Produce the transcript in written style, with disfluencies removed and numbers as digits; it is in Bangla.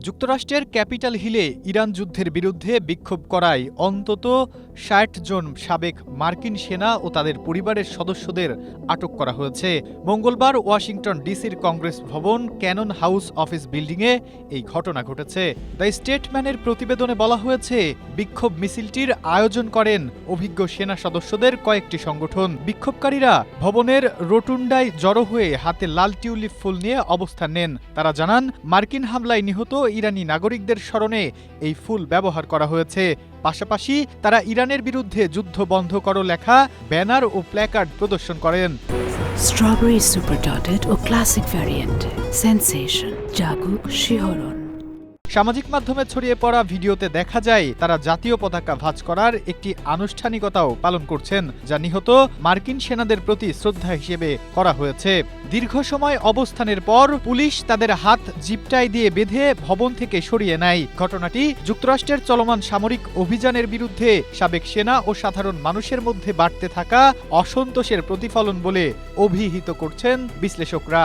যুক্তরাষ্ট্রের ক্যাপিটাল হিলে ইরান যুদ্ধের বিরুদ্ধে বিক্ষোভ করায় অন্তত ৬০ জন সাবেক মার্কিন সেনা ও তাদের পরিবারের সদস্যদের আটক করা হয়েছে। মঙ্গলবার ওয়াশিংটন ডিসির কংগ্রেস ভবন ক্যানন হাউস অফিস বিল্ডিংয়ে এই ঘটনা ঘটেছে। দ্য স্টেটম্যানের প্রতিবেদনে বলা হয়েছে, বিক্ষোভ মিছিলটির আয়োজন করেন অভিজ্ঞ সেনা সদস্যদের কয়েকটি সংগঠন। বিক্ষোভকারীরা ভবনের রোটুন্ডায় জড়ো হয়ে হাতে লাল টিউলিপ ফুল নিয়ে অবস্থান নেন। তারা জানান, মার্কিন হামলায় নিহত ইরানি নাগরিকদের স্মরণে এই ফুল ব্যবহার করা হয়েছে। পাশাপাশি তারা ইরানের বিরুদ্ধে যুদ্ধ বন্ধ করো লেখা ব্যানার ও প্ল্যাকার্ড প্রদর্শন করেন। স্ট্রবেরি সুপার ডটেড ও ক্লাসিক ভ্যারিয়েন্টে সেন্সেশন জাগুক শিহরণ। সামাজিক মাধ্যমে ছড়িয়ে পড়া ভিডিওতে দেখা যায় তারা জাতীয় পতাকা ভাঁজ করার একটি আনুষ্ঠানিকতাও পালন করছেন, যা নিহত মার্কিন সেনাদের প্রতি শ্রদ্ধা হিসেবে করা হয়েছে। দীর্ঘ সময় অবস্থানের পর পুলিশ তাদের হাত জিপটাই দিয়ে বেঁধে ভবন থেকে সরিয়ে নেয়। ঘটনাটি যুক্তরাষ্ট্রের চলমান সামরিক অভিযানের বিরুদ্ধে সাবেক সেনা ও সাধারণ মানুষের মধ্যে বাড়তে থাকা অসন্তোষের প্রতিফলন বলে অভিহিত করছেন বিশ্লেষকরা।